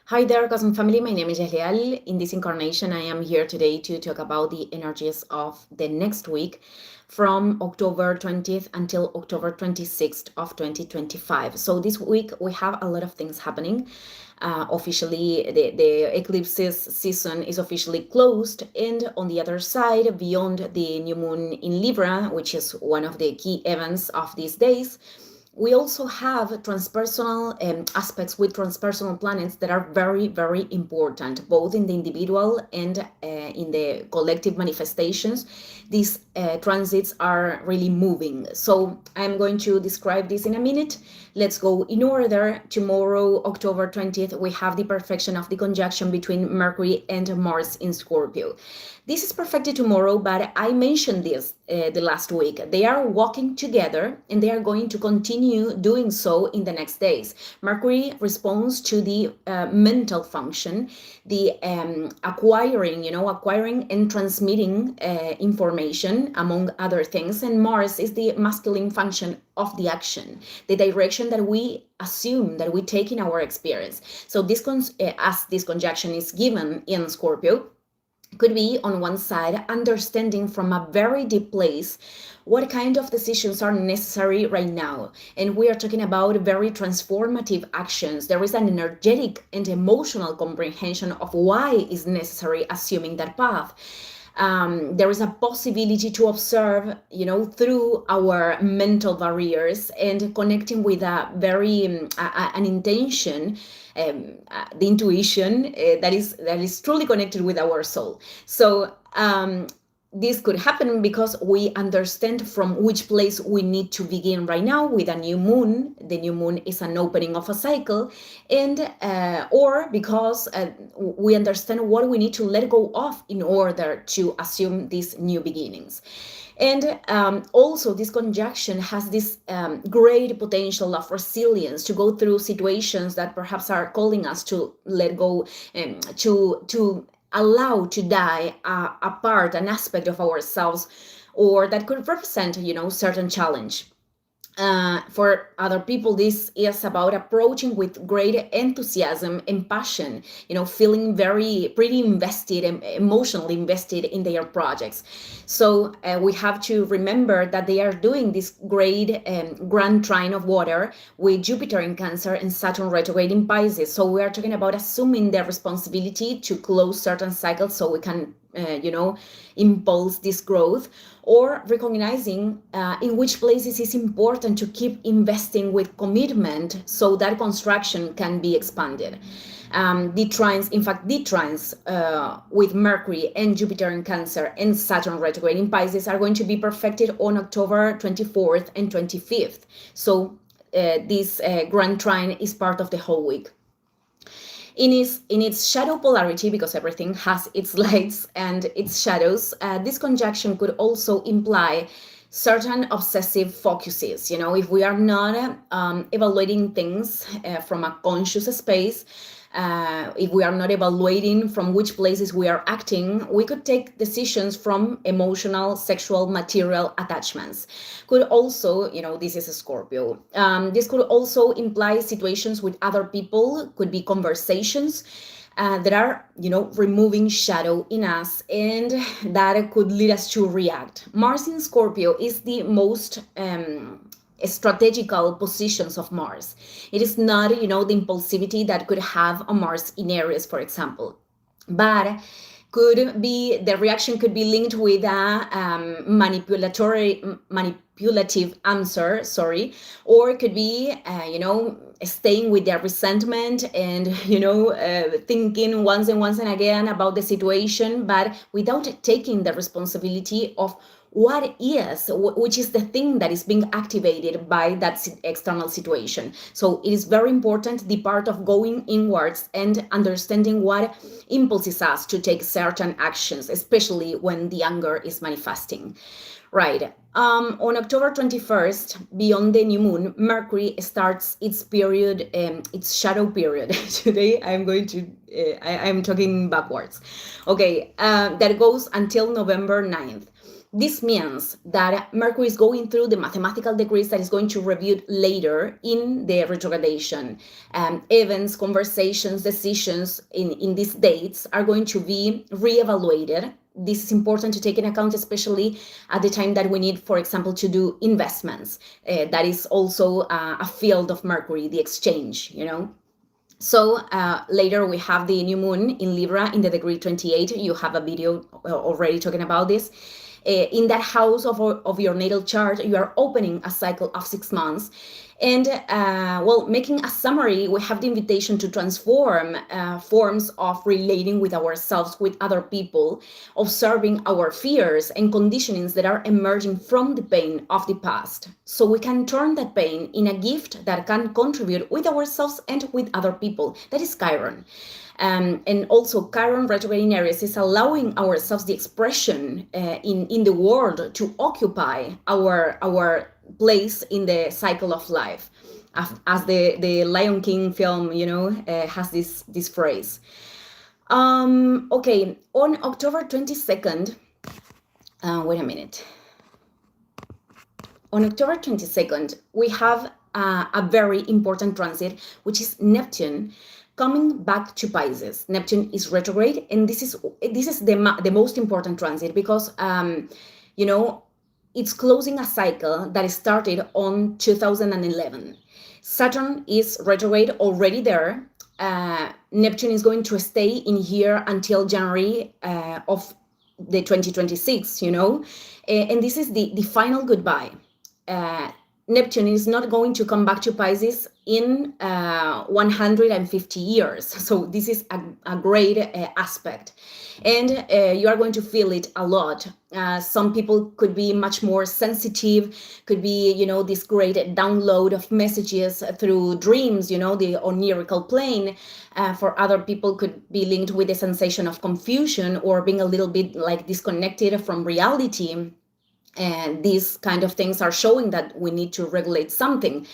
Hi there, Cosmic Family. My name is Jahlial. In this incarnation, I am here today to talk about the energies of the next week from October 20th until October 26th of 2025. So this week, we have a lot of things happening. Officially, the eclipses season is officially closed. And on the other side, beyond the new moon in Libra, which is one of the key events of these days, we also have transpersonal aspects with transpersonal planets that are very, very important, both in the individual and in the collective manifestations. These transits are really moving. So I'm going to describe this in a minute. Let's go in order. Tomorrow, October 20th, we have the perfection of the conjunction between Mercury and Mars in Scorpio. This is perfected tomorrow, but I mentioned this the last week. They are walking together and they are going to continue doing so in the next days. Mercury responds to the mental function, the acquiring and transmitting information, among other things. And Mars is the masculine function of the action, the direction that we assume that we take in our experience. So this, as this conjunction is given in Scorpio, could be on one side understanding from a very deep place what kind of decisions are necessary right now. And we are talking about very transformative actions. There is an energetic and emotional comprehension of why is necessary assuming that path. There is a possibility to observe, through our mental barriers and connecting with a very an intention, the intuition that is truly connected with our soul. So this could happen because we understand from which place we need to begin right now with a new moon. The new moon is an opening of a cycle, and or because we understand what we need to let go of in order to assume these new beginnings. And also this conjunction has this great potential of resilience to go through situations that perhaps are calling us to let go, to allow to die a part, an aspect of ourselves, or that could represent, certain challenge. For other people, this is about approaching with great enthusiasm and passion, feeling pretty invested and emotionally invested in their projects. So we have to remember that they are doing this great grand trine of water with Jupiter in Cancer and Saturn retrograde in Pisces. So we are talking about assuming the responsibility to close certain cycles so we can impulse this growth, or recognizing in which places it's important to keep investing with commitment so that construction can be expanded. The trines with Mercury and Jupiter in Cancer and Saturn retrograde in Pisces are going to be perfected on October 24th and 25th. So this grand trine is part of the whole week. In its shadow polarity, because everything has its lights and its shadows, this conjunction could also imply certain obsessive focuses. If we are not evaluating things from a conscious space, if we are not evaluating from which places we are acting, we could take decisions from emotional, sexual, material attachments. Could also, this is a Scorpio. This could also imply situations with other people, could be conversations that are, removing shadow in us, and that could lead us to react. Mars in Scorpio is the most strategical positions of Mars. It is not, the impulsivity that could have a Mars in Aries, for example, but the reaction could be linked with a manipulative answer, or it could be, staying with their resentment and, thinking once and again about the situation, but without taking the responsibility of which is the thing that is being activated by that external situation. So it is very important, the part of going inwards and understanding what impulses us to take certain actions, especially when the anger is manifesting. Right. On October 21st, beyond the new moon, Mercury starts its period, its shadow period. Today I'm talking backwards. Okay, that goes until November 9th. This means that Mercury is going through the mathematical degrees that is going to review later in the retrogradation. Events, conversations, decisions in these dates are going to be reevaluated. This is important to take into account, especially at the time that we need, for example, to do investments. That is also a field of Mercury, the exchange, So later we have the new moon in Libra in the degree 28. You have a video already talking about this. In that house of your natal chart, you are opening a cycle of 6 months. And making a summary, we have the invitation to transform forms of relating with ourselves, with other people, observing our fears and conditionings that are emerging from the pain of the past. So we can turn that pain in a gift that can contribute with ourselves and with other people. That is Chiron. And also Chiron retrograde in Aries is allowing ourselves the expression in the world to occupy our place in the cycle of life, as the Lion King film, has this phrase. Okay, on October 22nd, wait a minute. On October 22nd, we have a very important transit, which is Neptune coming back to Pisces. Neptune is retrograde, and this is the most important transit because it's closing a cycle that started on 2011. Saturn is retrograde already there. Neptune is going to stay in here until January of the 2026, and this is the final goodbye. Neptune is not going to come back to Pisces in 150 years. So this is a great aspect. And you are going to feel it a lot. Some people could be much more sensitive, could be, this great download of messages through dreams, the onirical plane. For other people could be linked with the sensation of confusion or being a little bit like disconnected from reality. And these kind of things are showing that we need to regulate something,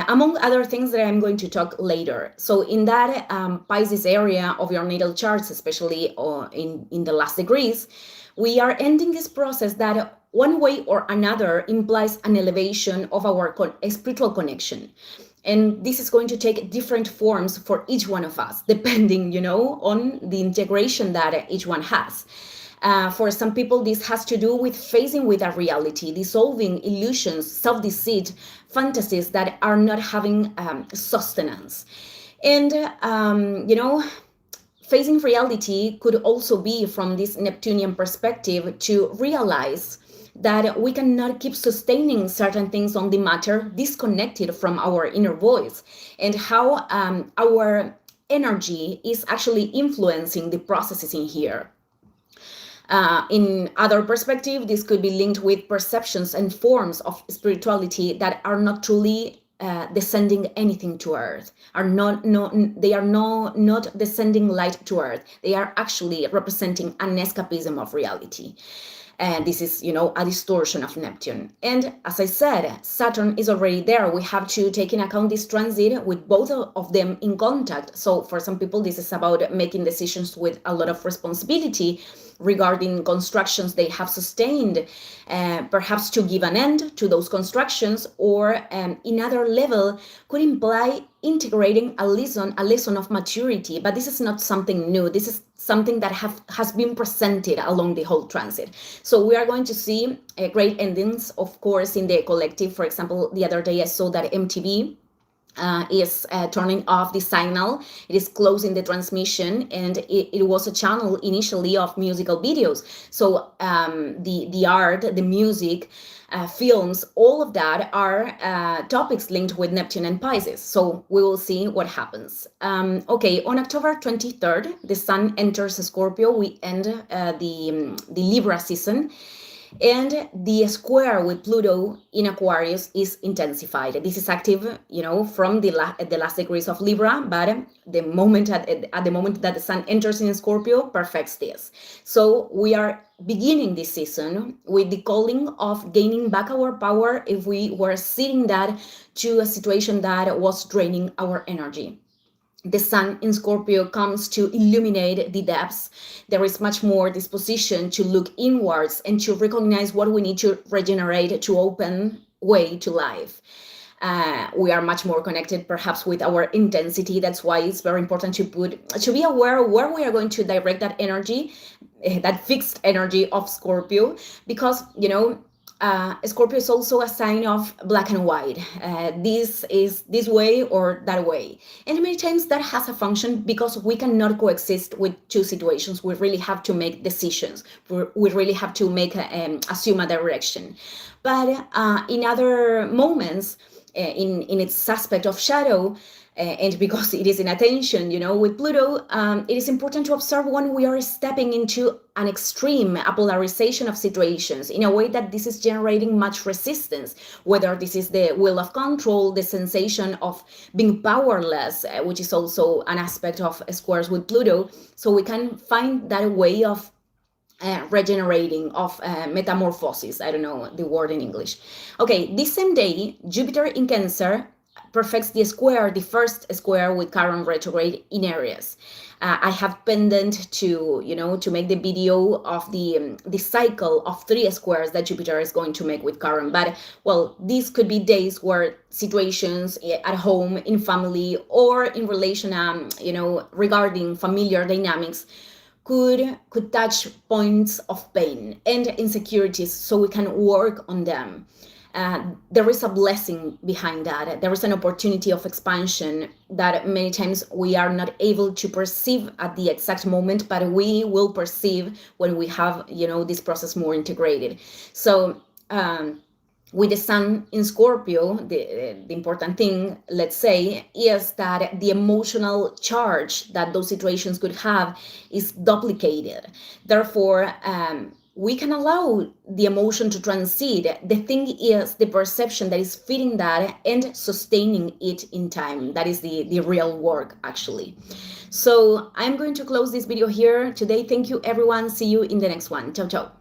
among other things that I'm going to talk later. So in that Pisces area of your natal charts, especially in the last degrees, we are ending this process that one way or another implies an elevation of our spiritual connection. And this is going to take different forms for each one of us, depending, on the integration that each one has. For some people, this has to do with facing with a reality, dissolving illusions, self-deceit, fantasies that are not having sustenance. And, facing reality could also be from this Neptunian perspective to realize that we cannot keep sustaining certain things on the matter disconnected from our inner voice, and how our energy is actually influencing the processes in here. In other perspective, this could be linked with perceptions and forms of spirituality that are not truly descending anything to earth, they are not descending light to earth. They are actually representing an escapism of reality. And this is, a distortion of Neptune. And as I said, Saturn is already there. We have to take in account this transit with both of them in contact. So for some people, this is about making decisions with a lot of responsibility regarding constructions they have sustained, perhaps to give an end to those constructions, or in other level could imply integrating a lesson of maturity. But this is not something new. This is something that has been presented along the whole transit. So we are going to see great endings, of course, in the collective. For example, the other day I saw that MTV is turning off the signal. It is closing the transmission, and it was a channel initially of musical videos. So the art, the music, films, all of that are topics linked with Neptune and Pisces. So we will see what happens. Okay, on October 23rd, the Sun enters Scorpio. We end the Libra season. And the square with Pluto in Aquarius is intensified. This is active, from the last degrees of Libra, but at the moment that the Sun enters in Scorpio, perfects this. So we are beginning this season with the calling of gaining back our power if we were seeing that to a situation that was draining our energy. the sun in Scorpio comes to illuminate the depths. There is much more disposition to look inwards and to recognize what we need to regenerate to open way to life. We are much more connected perhaps with our intensity. That's why it's very important to be aware of where we are going to direct that energy, that fixed energy of Scorpio, because Scorpio is also a sign of black and white. This is this way or that way. And many times that has a function because we cannot coexist with two situations. We really have to make decisions. We really have to assume a direction. But in other moments, in its aspect of shadow, and because it is in attention, with Pluto, it is important to observe when we are stepping into an extreme, a polarization of situations in a way that this is generating much resistance, whether this is the will of control, the sensation of being powerless, which is also an aspect of squares with Pluto. So we can find that way of regenerating, of metamorphosis. I don't know the word in English. Okay, this same day, Jupiter in Cancer perfects the first square with Chiron retrograde in Aries. I have pendant to make the video of the cycle of 3 squares that Jupiter is going to make with Chiron. But well, these could be days where situations at home, in family, or in relation, regarding familiar dynamics, could touch points of pain and insecurities, so we can work on them. There is a blessing behind that. There is an opportunity of expansion that many times we are not able to perceive at the exact moment, but we will perceive when we have, this process more integrated. So with the sun in Scorpio, the important thing, let's say, is that the emotional charge that those situations could have is duplicated. Therefore, we can allow the emotion to transit. The thing is the perception that is feeding that and sustaining it in time. That is the real work, actually. So I'm going to close this video here today. Thank you, everyone. See you in the next one. Ciao, ciao.